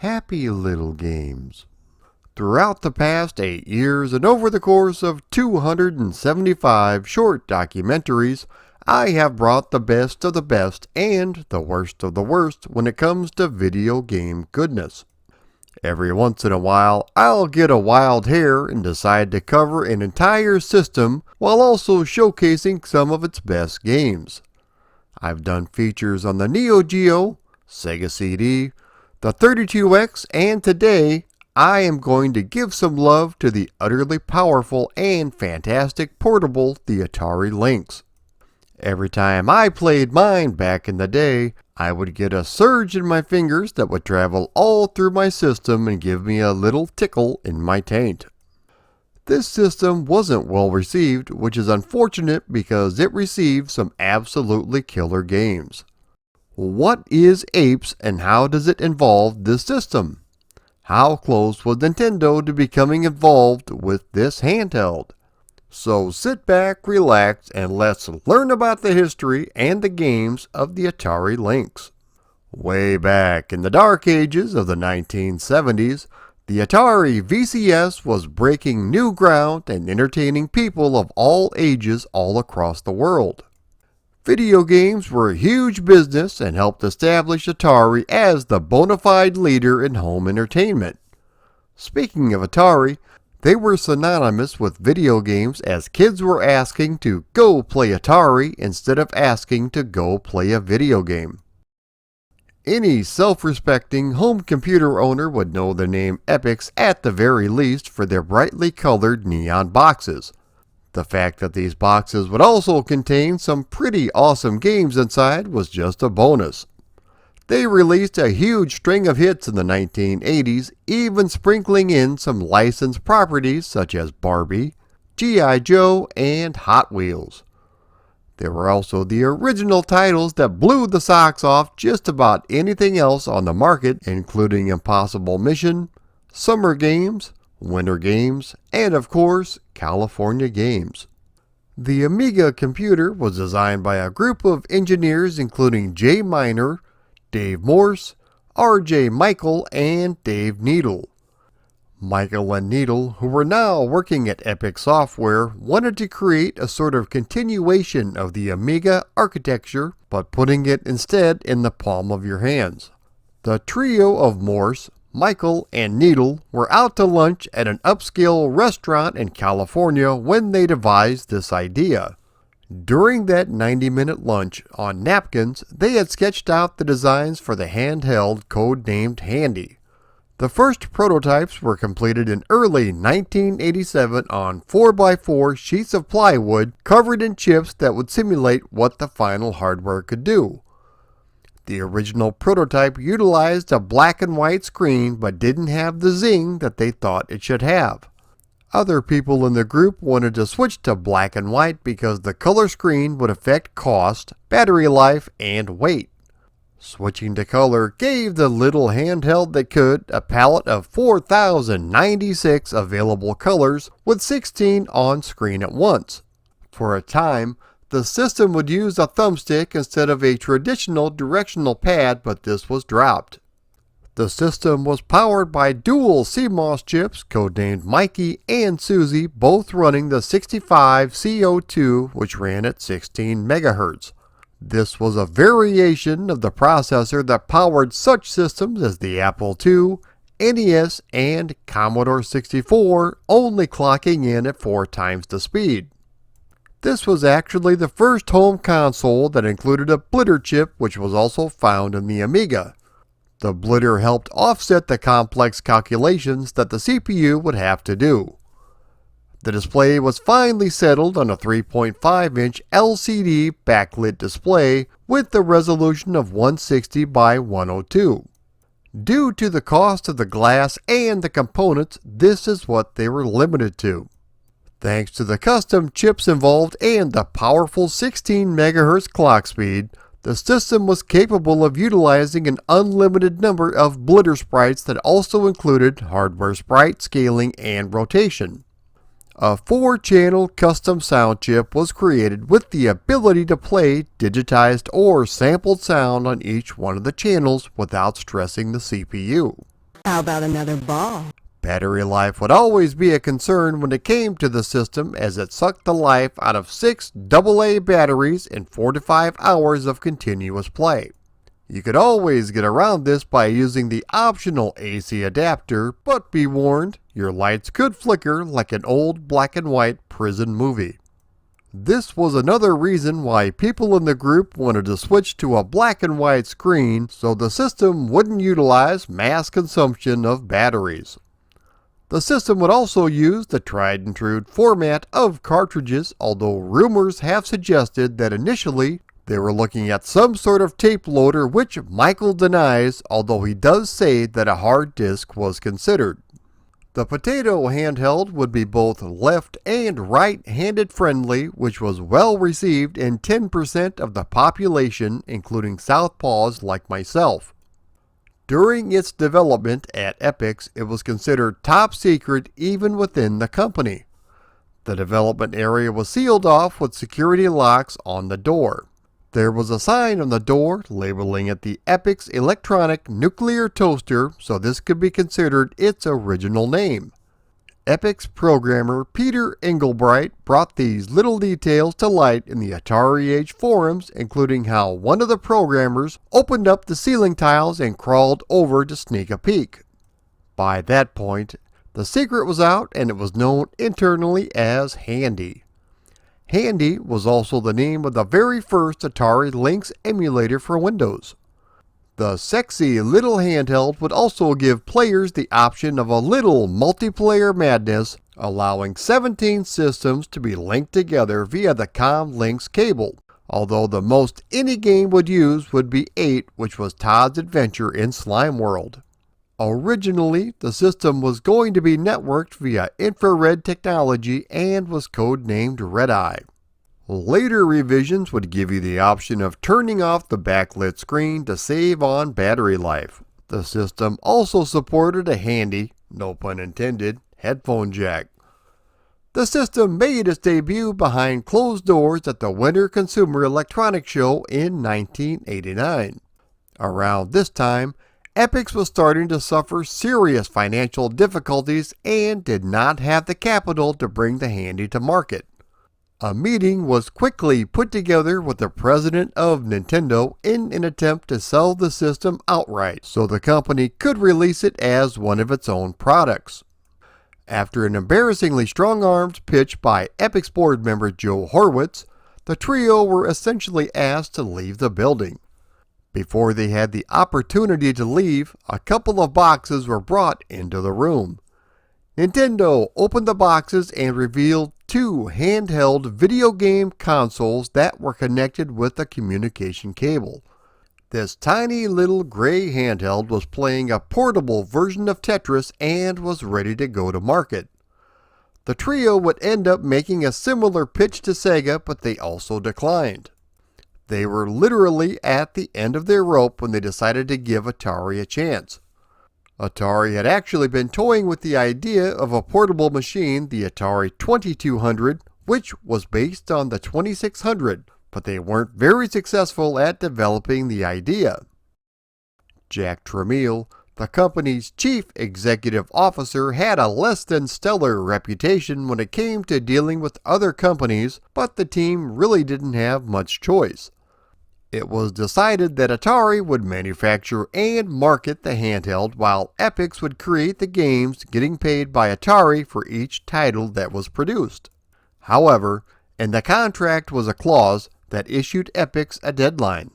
happy little games. Throughout the past 8 years and over the course of 275 short documentaries, I have brought the best of the best and the worst of the worst when it comes to video game goodness. Every once in a while, I'll get a wild hair and decide to cover an entire system while also showcasing some of its best games. I've done features on the Neo Geo, Sega CD, the 32X, and today I am going to give some love to the utterly powerful and fantastic portable, the Atari Lynx. Every time I played mine back in the day, I would get a surge in my fingers that would travel all through my system and give me a little tickle in my taint. This system wasn't well received, which is unfortunate because it received some absolutely killer games. What is Apes and how does it involve this system? How close was Nintendo to becoming involved with this handheld? So sit back, relax, and let's learn about the history and the games of the Atari Lynx. Way back in the dark ages of the 1970s, the Atari VCS was breaking new ground and entertaining people of all ages all across the world. Video games were a huge business and helped establish Atari as the bona fide leader in home entertainment. Speaking of Atari, they were synonymous with video games as kids were asking to go play Atari instead of asking to go play a video game. Any self-respecting home computer owner would know the name Epyx at the very least for their brightly colored neon boxes. The fact that these boxes would also contain some pretty awesome games inside was just a bonus. They released a huge string of hits in the 1980s, even sprinkling in some licensed properties such as Barbie, G.I. Joe, and Hot Wheels. There were also the original titles that blew the socks off just about anything else on the market, including Impossible Mission, Summer Games, Winter Games, and of course, California Games. The Amiga computer was designed by a group of engineers including Jay Miner, Dave Morse, R.J. Michael, and Dave Needle. Michael and Needle, who were now working at Epyx Software, wanted to create a sort of continuation of the Amiga architecture, but putting it instead in the palm of your hands. The trio of Morse, Michael, and Needle were out to lunch at an upscale restaurant in California when they devised this idea. During that 90-minute lunch on napkins, they had sketched out the designs for the handheld codenamed Handy. The first prototypes were completed in early 1987 on 4x4 sheets of plywood covered in chips that would simulate what the final hardware could do. The original prototype utilized a black and white screen but didn't have the zing that they thought it should have. Other people in the group wanted to switch to black and white because the color screen would affect cost, battery life, and weight. Switching to color gave the little handheld that could a palette of 4,096 available colors with 16 on screen at once. For a time, the system would use a thumbstick instead of a traditional directional pad, but this was dropped. The system was powered by dual CMOS chips codenamed Mikey and Susie, both running the 65CO2, which ran at 16 MHz. This was a variation of the processor that powered such systems as the Apple II, NES, and Commodore 64, only clocking in at 4 times the speed. This was actually the first home console that included a blitter chip, which was also found in the Amiga. The blitter helped offset the complex calculations that the CPU would have to do. The display was finally settled on a 3.5-inch LCD backlit display with the resolution of 160 by 102. Due to the cost of the glass and the components, this is what they were limited to. Thanks to the custom chips involved and the powerful 16 MHz clock speed, the system was capable of utilizing an unlimited number of blitter sprites that also included hardware sprite scaling and rotation. A 4-channel custom sound chip was created with the ability to play digitized or sampled sound on each one of the channels without stressing the CPU. How about another ball? Battery life would always be a concern when it came to the system, as it sucked the life out of 6 AA batteries in 4 to 5 hours of continuous play. You could always get around this by using the optional AC adapter, but be warned, your lights could flicker like an old black and white prison movie. This was another reason why people in the group wanted to switch to a black and white screen so the system wouldn't utilize mass consumption of batteries. The system would also use the tried and true format of cartridges, although rumors have suggested that initially they were looking at some sort of tape loader, which Michael denies, although he does say that a hard disk was considered. The Potato handheld would be both left and right-handed friendly, which was well received in 10% of the population, including southpaws like myself. During its development at Epix, it was considered top secret even within the company. The development area was sealed off with security locks on the door. There was a sign on the door labeling it the Epix Electronic Nuclear Toaster, so this could be considered its original name. Epix programmer Peter Engelbright brought these little details to light in the Atari Age forums, including how one of the programmers opened up the ceiling tiles and crawled over to sneak a peek. By that point, the secret was out and it was known internally as Handy. Handy was also the name of the very first Atari Lynx emulator for Windows. The sexy little handheld would also give players the option of a little multiplayer madness, allowing 17 systems to be linked together via the Lynx cable, although the most any game would use would be 8, which was Todd's adventure in Slime World. Originally, the system was going to be networked via infrared technology and was codenamed Red Eye. Later revisions would give you the option of turning off the backlit screen to save on battery life. The system also supported a handy, no pun intended, headphone jack. The system made its debut behind closed doors at the Winter Consumer Electronics Show in 1989. Around this time, Epix was starting to suffer serious financial difficulties and did not have the capital to bring the Handy to market. A meeting was quickly put together with the president of Nintendo in an attempt to sell the system outright so the company could release it as one of its own products. After an embarrassingly strong-armed pitch by Epix board member Joe Horwitz, the trio were essentially asked to leave the building. Before they had the opportunity to leave, a couple of boxes were brought into the room. Nintendo opened the boxes and revealed 2 handheld video game consoles that were connected with a communication cable. This tiny little gray handheld was playing a portable version of Tetris and was ready to go to market. The trio would end up making a similar pitch to Sega, but they also declined. They were literally at the end of their rope when they decided to give Atari a chance. Atari had actually been toying with the idea of a portable machine, the Atari 2200, which was based on the 2600, but they weren't very successful at developing the idea. Jack Tramiel, the company's chief executive officer, had a less than stellar reputation when it came to dealing with other companies, but the team really didn't have much choice. It was decided that Atari would manufacture and market the handheld while Epix would create the games, getting paid by Atari for each title that was produced. However, in the contract was a clause that issued Epix a deadline.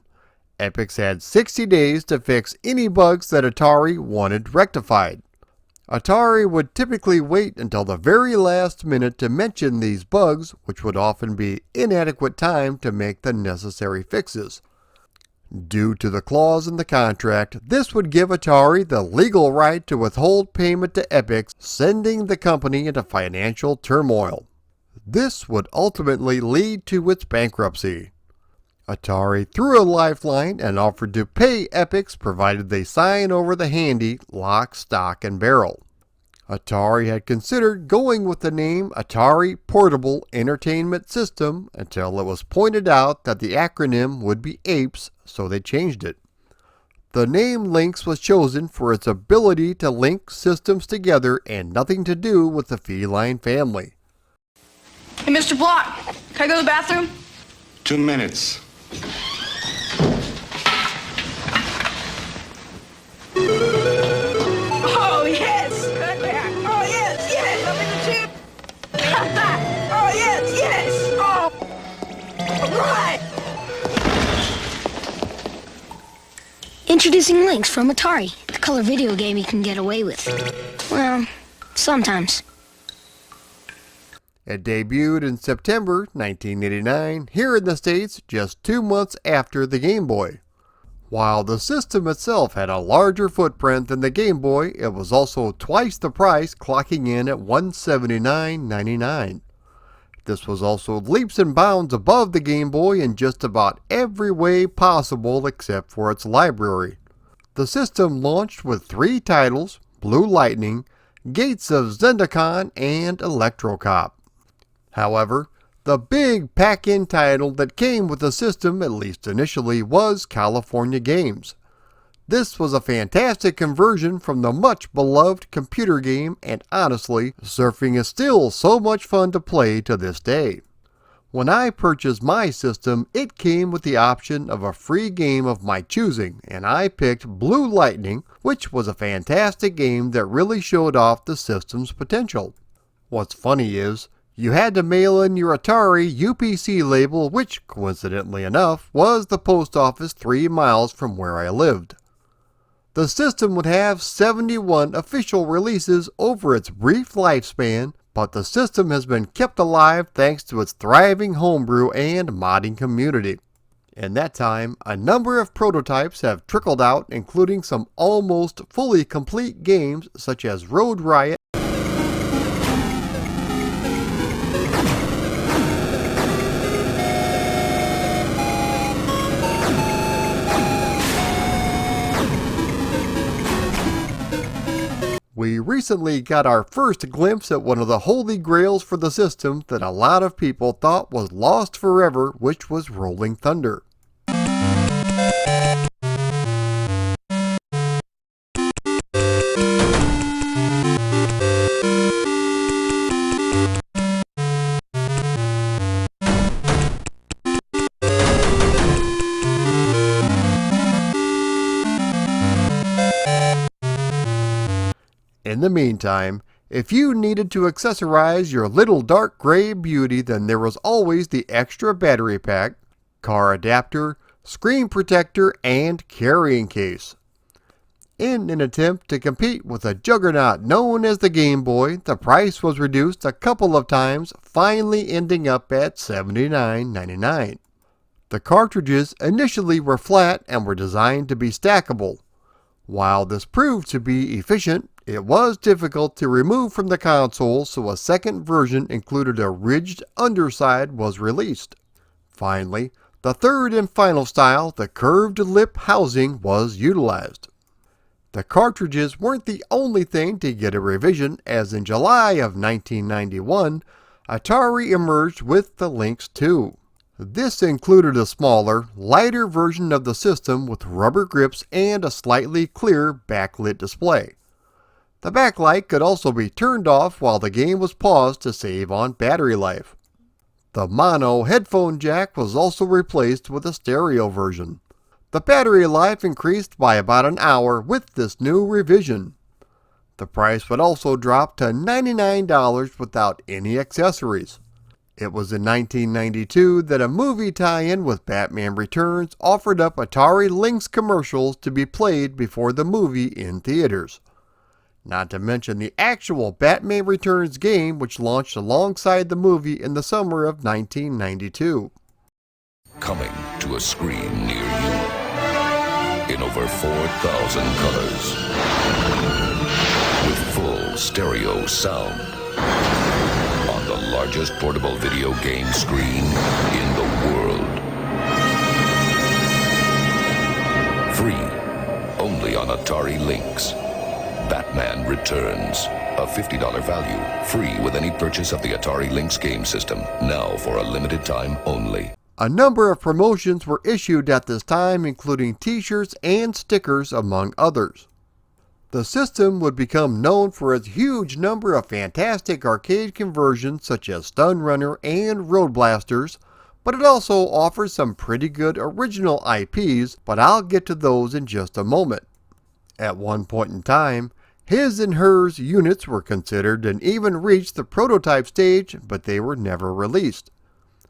Epix had 60 days to fix any bugs that Atari wanted rectified. Atari would typically wait until the very last minute to mention these bugs, which would often be inadequate time to make the necessary fixes. Due to the clause in the contract, this would give Atari the legal right to withhold payment to Epix, sending the company into financial turmoil. This would ultimately lead to its bankruptcy. Atari threw a lifeline and offered to pay Epix provided they sign over the Handy lock, stock, and barrel. Atari had considered going with the name Atari Portable Entertainment System until it was pointed out that the acronym would be APES, so they changed it. The name Lynx was chosen for its ability to link systems together and nothing to do with the feline family. Hey, Mr. Block, can I go to the bathroom? 2 minutes. Oh, yes! Oh, yes, yes! I'm in the tube! Oh, yes, yes! Oh! All right! Introducing Lynx from Atari, the color video game you can get away with. Well, sometimes. It debuted in September 1989 here in the States, just 2 months after the Game Boy. While the system itself had a larger footprint than the Game Boy, it was also twice the price, clocking in at $179.99. This was also leaps and bounds above the Game Boy in just about every way possible except for its library. The system launched with 3 titles: Blue Lightning, Gates of Zendikon, and Electrocop. However, the big pack-in title that came with the system, at least initially, was California Games. This was a fantastic conversion from the much beloved computer game, and honestly, surfing is still so much fun to play to this day. When I purchased my system, it came with the option of a free game of my choosing, and I picked Blue Lightning, which was a fantastic game that really showed off the system's potential. What's funny is, you had to mail in your Atari UPC label, which, coincidentally enough, was the post office 3 miles from where I lived. The system would have 71 official releases over its brief lifespan, but the system has been kept alive thanks to its thriving homebrew and modding community. In that time, a number of prototypes have trickled out, including some almost fully complete games such as Road Riot, We recently got our first glimpse at one of the holy grails for the system that a lot of people thought was lost forever, which was Rolling Thunder. In the meantime, if you needed to accessorize your little dark gray beauty, then there was always the extra battery pack, car adapter, screen protector, and carrying case. In an attempt to compete with a juggernaut known as the Game Boy, the price was reduced a couple of times, finally ending up at $79.99. The cartridges initially were flat and were designed to be stackable. While this proved to be efficient, it was difficult to remove from the console, so a second version included a ridged underside was released. Finally, the third and final style, the curved lip housing, was utilized. The cartridges weren't the only thing to get a revision, as in July of 1991, Atari emerged with the Lynx 2. This included a smaller, lighter version of the system with rubber grips and a slightly clearer backlit display. The backlight could also be turned off while the game was paused to save on battery life. The mono headphone jack was also replaced with a stereo version. The battery life increased by about an hour with this new revision. The price would also drop to $99 without any accessories. It was in 1992 that a movie tie-in with Batman Returns offered up Atari Lynx commercials to be played before the movie in theaters. Not to mention the actual Batman Returns game, which launched alongside the movie in the summer of 1992. Coming to a screen near you in over 4,000 colors with full stereo sound on the largest portable video game screen in the world. Free only on Atari Lynx. Batman Returns, a $50 value, free with any purchase of the Atari Lynx game system, now for a limited time only. A number of promotions were issued at this time, including t-shirts and stickers among others. The system would become known for its huge number of fantastic arcade conversions such as Stun Runner and Road Blasters, but it also offers some pretty good original IPs, but I'll get to those in just a moment. At one point in time, his and hers units were considered and even reached the prototype stage, but they were never released.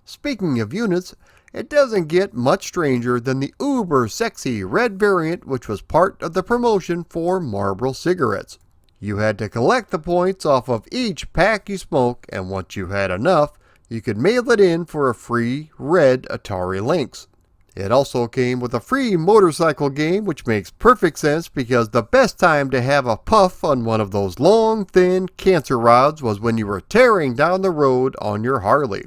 Speaking of units, it doesn't get much stranger than the uber sexy red variant, which was part of the promotion for Marlboro cigarettes. You had to collect the points off of each pack you smoke, and once you had enough, you could mail it in for a free red Atari Lynx. It also came with a free motorcycle game, which makes perfect sense because the best time to have a puff on one of those long, thin cancer rods was when you were tearing down the road on your Harley.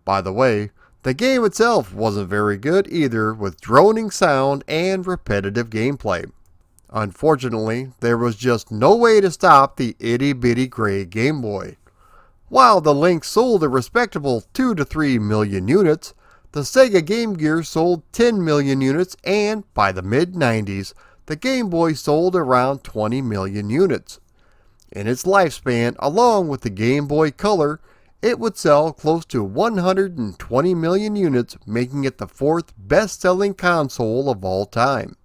By the way, the game itself wasn't very good either, with droning sound and repetitive gameplay. Unfortunately, there was just no way to stop the itty-bitty gray Game Boy. While the Lynx sold a respectable 2 to 3 million units, the Sega Game Gear sold 10 million units, and by the mid-90s, the Game Boy sold around 20 million units. In its lifespan, along with the Game Boy Color, it would sell close to 120 million units, making it the fourth best-selling console of all time.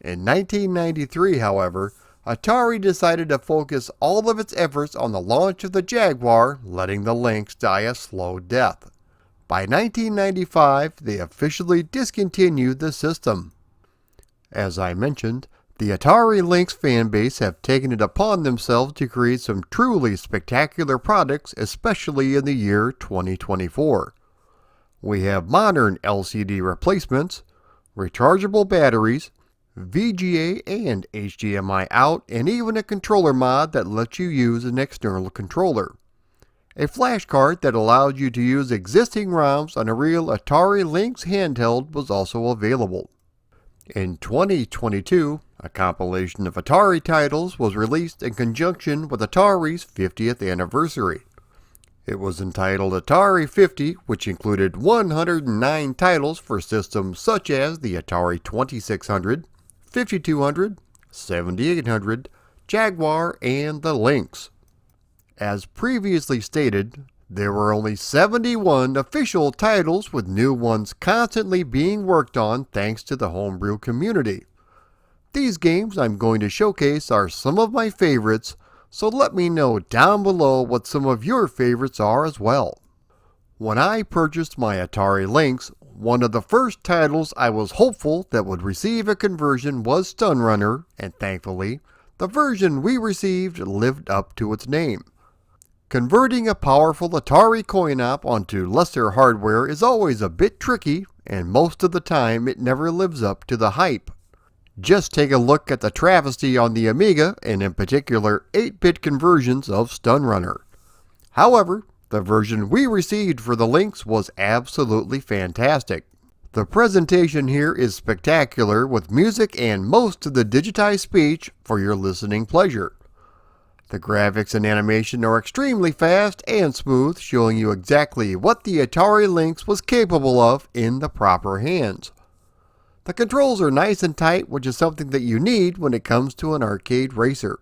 In 1993, however, Atari decided to focus all of its efforts on the launch of the Jaguar, letting the Lynx die a slow death. By 1995, they officially discontinued the system. As I mentioned, the Atari Lynx fanbase have taken it upon themselves to create some truly spectacular products, especially in the year 2024. We have modern LCD replacements, rechargeable batteries, VGA and HDMI out, and even a controller mod that lets you use an external controller. A flash card that allowed you to use existing ROMs on a real Atari Lynx handheld was also available. In 2022, a compilation of Atari titles was released in conjunction with Atari's 50th anniversary. It was entitled Atari 50, which included 109 titles for systems such as the Atari 2600, 5200, 7800, Jaguar, and the Lynx. As previously stated, there were only 71 official titles, with new ones constantly being worked on thanks to the homebrew community. These games I'm going to showcase are some of my favorites, so let me know down below what some of your favorites are as well. When I purchased my Atari Lynx, one of the first titles I was hopeful that would receive a conversion was Stun Runner, and thankfully, the version we received lived up to its name. Converting a powerful Atari coin-op onto lesser hardware is always a bit tricky, and most of the time it never lives up to the hype. Just take a look at the travesty on the Amiga, and in particular 8-bit conversions of Stun Runner. However, the version we received for the Lynx was absolutely fantastic. The presentation here is spectacular, with music and most of the digitized speech for your listening pleasure. The graphics and animation are extremely fast and smooth, showing you exactly what the Atari Lynx was capable of in the proper hands. The controls are nice and tight, which is something that you need when it comes to an arcade racer.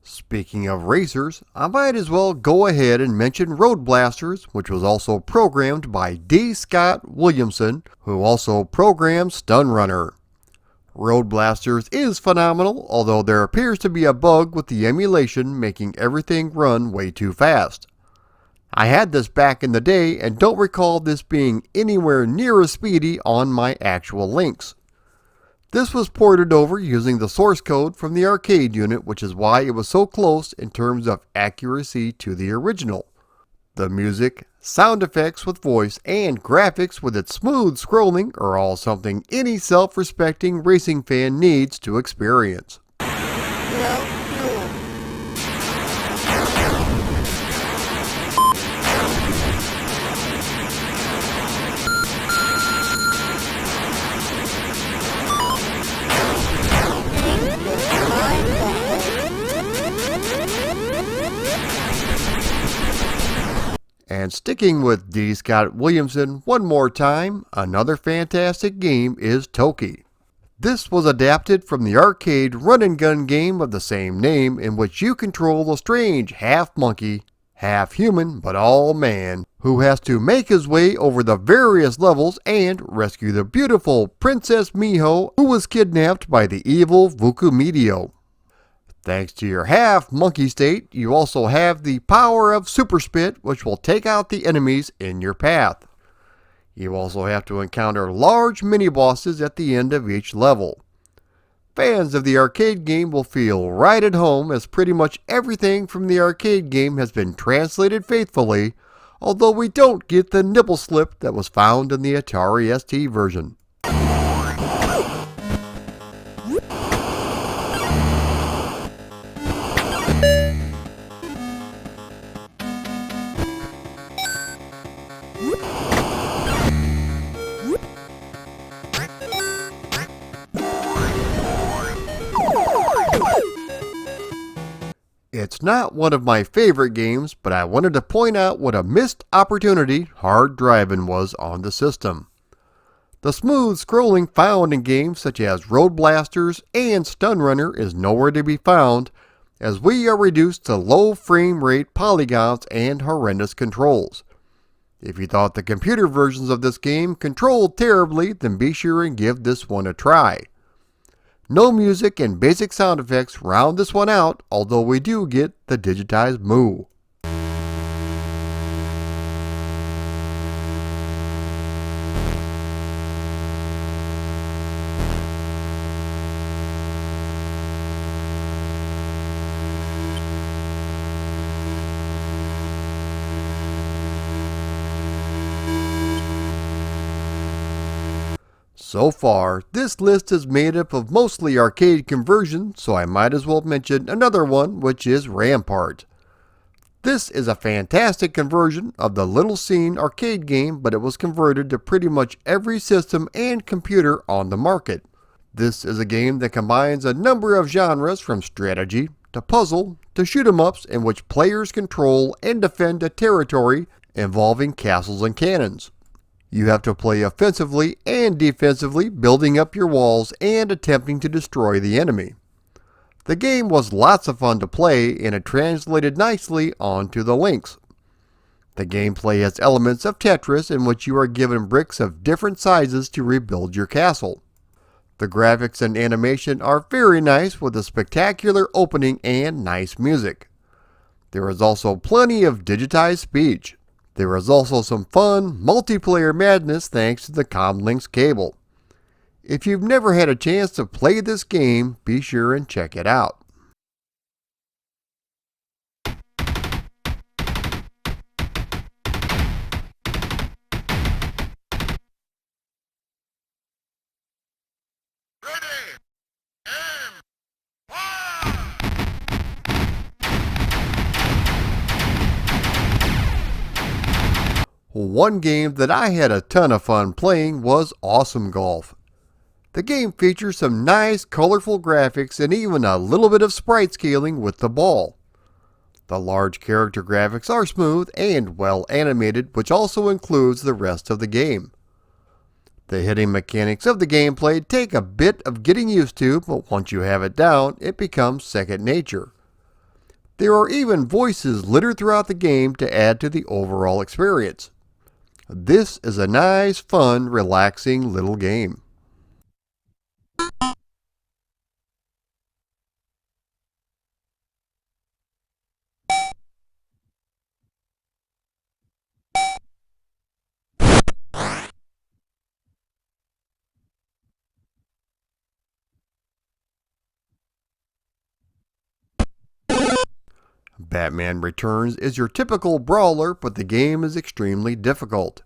Speaking of racers, I might as well go ahead and mention Road Blasters, which was also programmed by D. Scott Williamson, who also programmed Stun Runner. Road Blasters is phenomenal, although there appears to be a bug with the emulation making everything run way too fast. I had this back in the day and don't recall this being anywhere near as speedy on my actual Lynx. This was ported over using the source code from the arcade unit, which is why it was so close in terms of accuracy to the original. The music, sound effects with voice, and graphics with its smooth scrolling are all something any self-respecting racing fan needs to experience. And sticking with D. Scott Williamson one more time, another fantastic game is Toki. This was adapted from the arcade run-and-gun game of the same name, in which you control a strange half-monkey, half-human, but all-man, who has to make his way over the various levels and rescue the beautiful Princess Miho, who was kidnapped by the evil Vukumedio. Thanks to your half-monkey state, you also have the power of Super Spit, which will take out the enemies in your path. You also have to encounter large mini-bosses at the end of each level. Fans of the arcade game will feel right at home, as pretty much everything from the arcade game has been translated faithfully, although we don't get the nipple slip that was found in the Atari ST version. It's not one of my favorite games, but I wanted to point out what a missed opportunity hard driving was on the system. The smooth scrolling found in games such as Road Blasters and Stun Runner is nowhere to be found, as we are reduced to low frame rate polygons and horrendous controls. If you thought the computer versions of this game controlled terribly, then be sure and give this one a try. No music and basic sound effects round this one out, although we do get the digitized moo. So far, this list is made up of mostly arcade conversions, so I might as well mention another one, which is Rampart. This is a fantastic conversion of the Little Scene arcade game, but it was converted to pretty much every system and computer on the market. This is a game that combines a number of genres, from strategy to puzzle to shoot 'em ups, in which players control and defend a territory involving castles and cannons. You have to play offensively and defensively, building up your walls and attempting to destroy the enemy. The game was lots of fun to play, and it translated nicely onto the Lynx. The gameplay has elements of Tetris, in which you are given bricks of different sizes to rebuild your castle. The graphics and animation are very nice, with a spectacular opening and nice music. There is also plenty of digitized speech. There is also some fun multiplayer madness thanks to the Comlinks cable. If you've never had a chance to play this game, be sure and check it out. One game that I had a ton of fun playing was Awesome Golf. The game features some nice colorful graphics and even a little bit of sprite scaling with the ball. The large character graphics are smooth and well animated, which also includes the rest of the game. The hitting mechanics of the gameplay take a bit of getting used to, but once you have it down, it becomes second nature. There are even voices littered throughout the game to add to the overall experience. This is a nice, fun, relaxing little game. Batman Returns is your typical brawler, but the game is extremely difficult.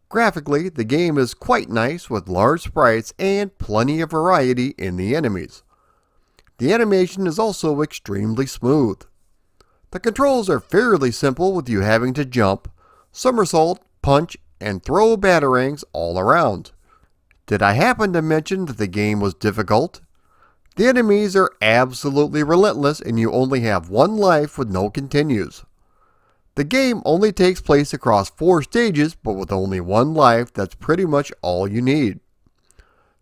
Graphically, the game is quite nice with large sprites and plenty of variety in the enemies. The animation is also extremely smooth. The controls are fairly simple, with you having to jump, somersault, punch, and throw batarangs all around. Did I happen to mention that the game was difficult? The enemies are absolutely relentless, and you only have one life with no continues. The game only takes place across 4 stages, but with only 1 life, that's pretty much all you need.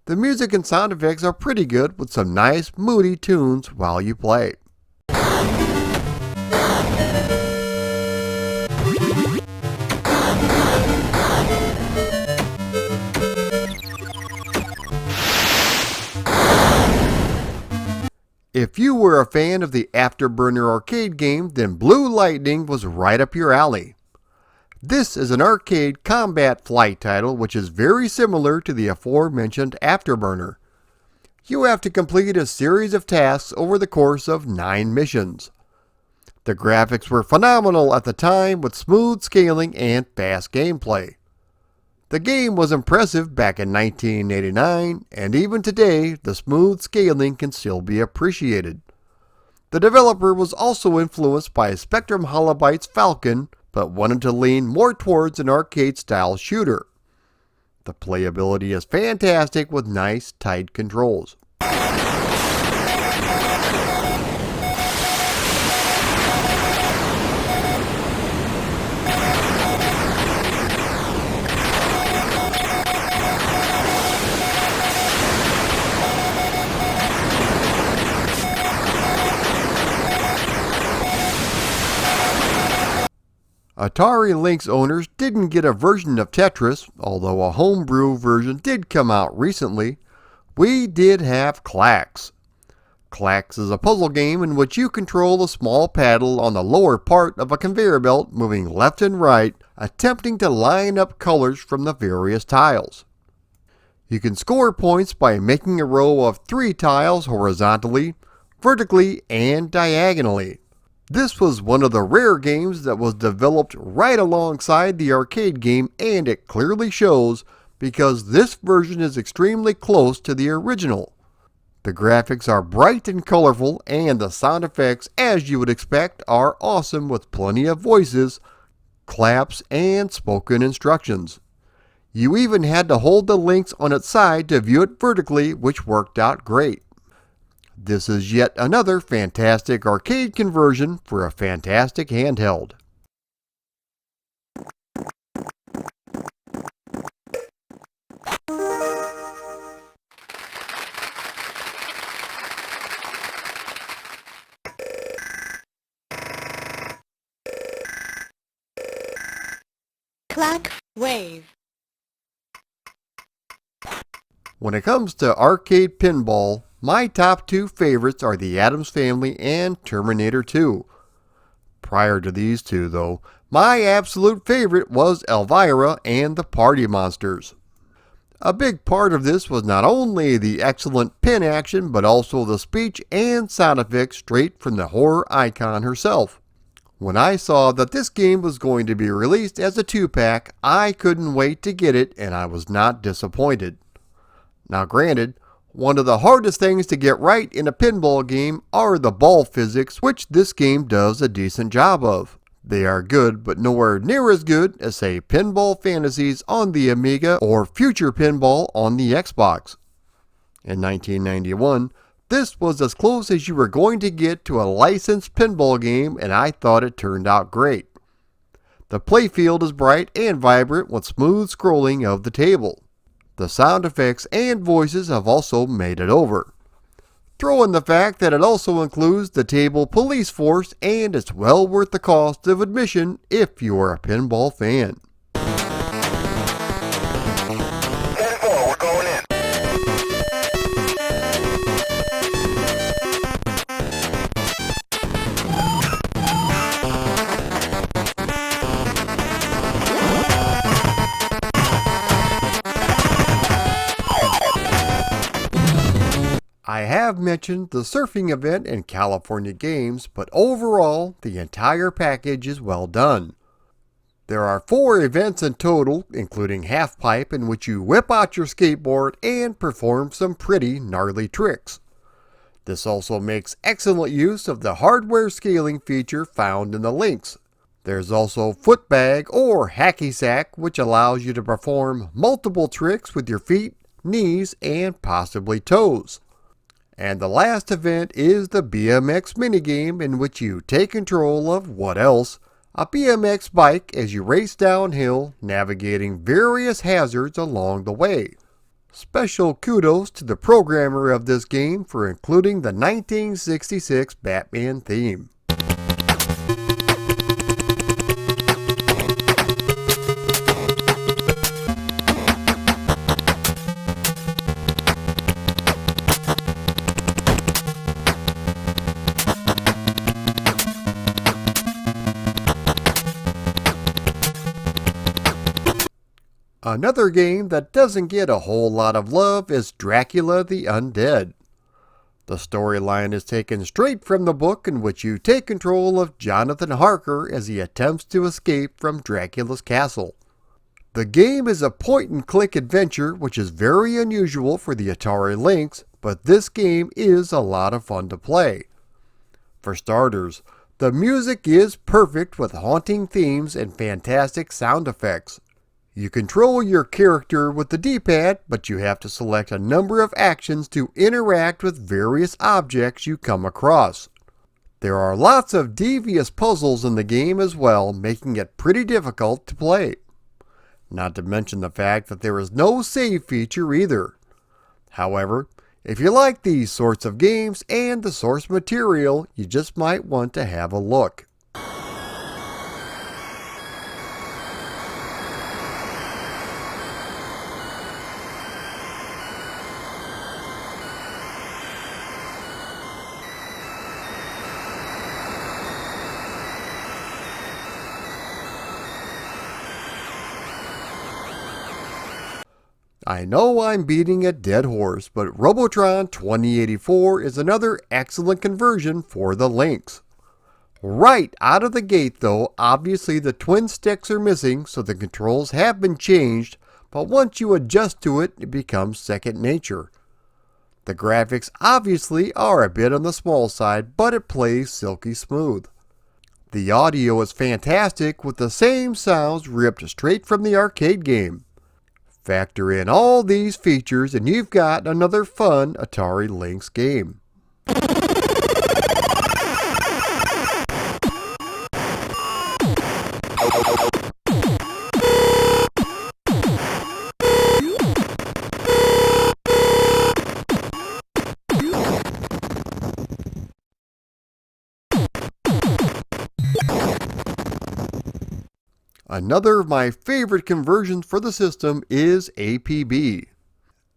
The music and sound effects are pretty good with some nice moody tunes while you play. If you were a fan of the Afterburner arcade game, then Blue Lightning was right up your alley. This is an arcade combat flight title which is very similar to the aforementioned Afterburner. You have to complete a series of tasks over the course of 9 missions. The graphics were phenomenal at the time with smooth scaling and fast gameplay. The game was impressive back in 1989, and even today, the smooth scaling can still be appreciated. The developer was also influenced by Spectrum Holobyte's Falcon, but wanted to lean more towards an arcade-style shooter. The playability is fantastic with nice, tight controls. Atari Lynx owners didn't get a version of Tetris, although a homebrew version did come out recently. We did have Clax. Clax is a puzzle game in which you control a small paddle on the lower part of a conveyor belt moving left and right, attempting to line up colors from the various tiles. You can score points by making a row of 3 tiles horizontally, vertically, and diagonally. This was one of the rare games that was developed right alongside the arcade game, and it clearly shows because this version is extremely close to the original. The graphics are bright and colorful, and the sound effects, as you would expect, are awesome with plenty of voices, claps, and spoken instructions. You even had to hold the Lynx on its side to view it vertically, which worked out great. This is yet another fantastic arcade conversion for a fantastic handheld. Clack Wave. When it comes to arcade pinball, my top 2 favorites are the Addams Family and Terminator 2. Prior to these 2 though, my absolute favorite was Elvira and the Party Monsters. A big part of this was not only the excellent pin action, but also the speech and sound effects straight from the horror icon herself. When I saw that this game was going to be released as a 2-pack, I couldn't wait to get it, and I was not disappointed. Now granted, one of the hardest things to get right in a pinball game are the ball physics, which this game does a decent job of. They are good, but nowhere near as good as, say, Pinball Fantasies on the Amiga or Future Pinball on the Xbox. In 1991, this was as close as you were going to get to a licensed pinball game, and I thought it turned out great. The playfield is bright and vibrant with smooth scrolling of the table. The sound effects and voices have also made it over. Throw in the fact that it also includes the table police force, and it's well worth the cost of admission if you are a pinball fan. 10-4, we're going in. I have mentioned the surfing event in California Games, but overall, the entire package is well done. There are 4 events in total, including Half Pipe, in which you whip out your skateboard and perform some pretty gnarly tricks. This also makes excellent use of the hardware scaling feature found in the Lynx. There's also Footbag or Hacky Sack, which allows you to perform multiple tricks with your feet, knees, and possibly toes. And the last event is the BMX minigame, in which you take control of what else? a BMX bike as you race downhill, navigating various hazards along the way. Special kudos to the programmer of this game for including the 1966 Batman theme. Another game that doesn't get a whole lot of love is Dracula the Undead. The storyline is taken straight from the book, in which you take control of Jonathan Harker as he attempts to escape from Dracula's castle. The game is a point-and-click adventure, which is very unusual for the Atari Lynx, but this game is a lot of fun to play. For starters, the music is perfect with haunting themes and fantastic sound effects. You control your character with the D-pad, but you have to select a number of actions to interact with various objects you come across. There are lots of devious puzzles in the game as well, making it pretty difficult to play. Not to mention the fact that there is no save feature either. However, if you like these sorts of games and the source material, you just might want to have a look. I know I'm beating a dead horse, but Robotron 2084 is another excellent conversion for the Lynx. Right out of the gate though, obviously the twin sticks are missing, so the controls have been changed, but once you adjust to it, it becomes second nature. The graphics obviously are a bit on the small side, but it plays silky smooth. The audio is fantastic with the same sounds ripped straight from the arcade game. Factor in all these features and you've got another fun Atari Lynx game. Another of my favorite conversions for the system is APB.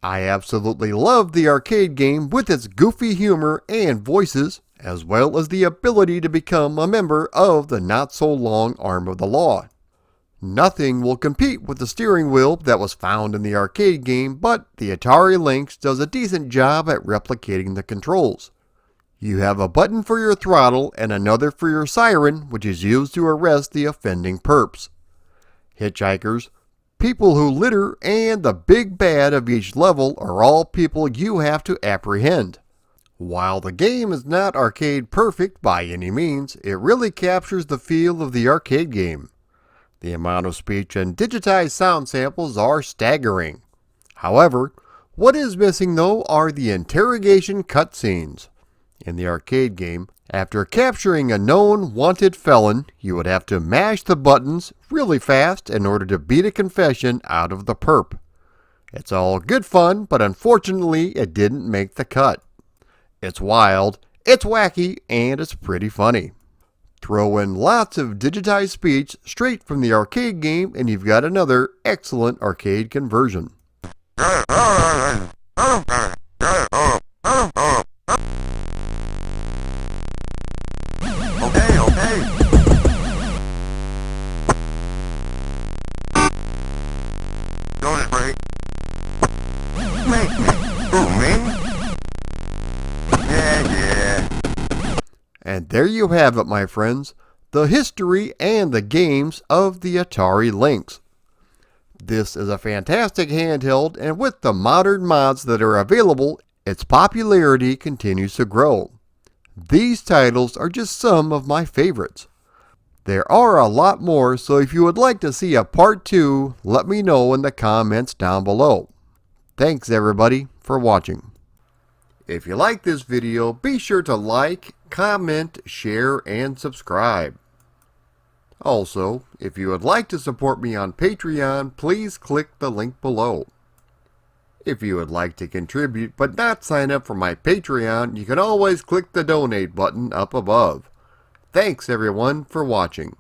I absolutely love the arcade game with its goofy humor and voices, as well as the ability to become a member of the not-so-long arm of the law. Nothing will compete with the steering wheel that was found in the arcade game, but the Atari Lynx does a decent job at replicating the controls. You have a button for your throttle and another for your siren, which is used to arrest the offending perps. Hitchhikers, people who litter, and the big bad of each level are all people you have to apprehend. While the game is not arcade perfect by any means, it really captures the feel of the arcade game. The amount of speech and digitized sound samples are staggering. However, what is missing though are the interrogation cutscenes. In the arcade game, after capturing a known wanted felon, you would have to mash the buttons really fast in order to beat a confession out of the perp. It's all good fun, but unfortunately it didn't make the cut. It's wild, it's wacky, and it's pretty funny. Throw in lots of digitized speech straight from the arcade game and you've got another excellent arcade conversion. And there you have it, my friends, the history and the games of the Atari Lynx. This is a fantastic handheld, and with the modern mods that are available, its popularity continues to grow. These titles are just some of my favorites. There are a lot more, so if you would like to see a part 2, let me know in the comments down below. Thanks everybody for watching. If you like this video, be sure to like, comment, share, and subscribe. Also, if you would like to support me on Patreon, please click the link below. If you would like to contribute but not sign up for my Patreon, you can always click the donate button up above. Thanks everyone for watching.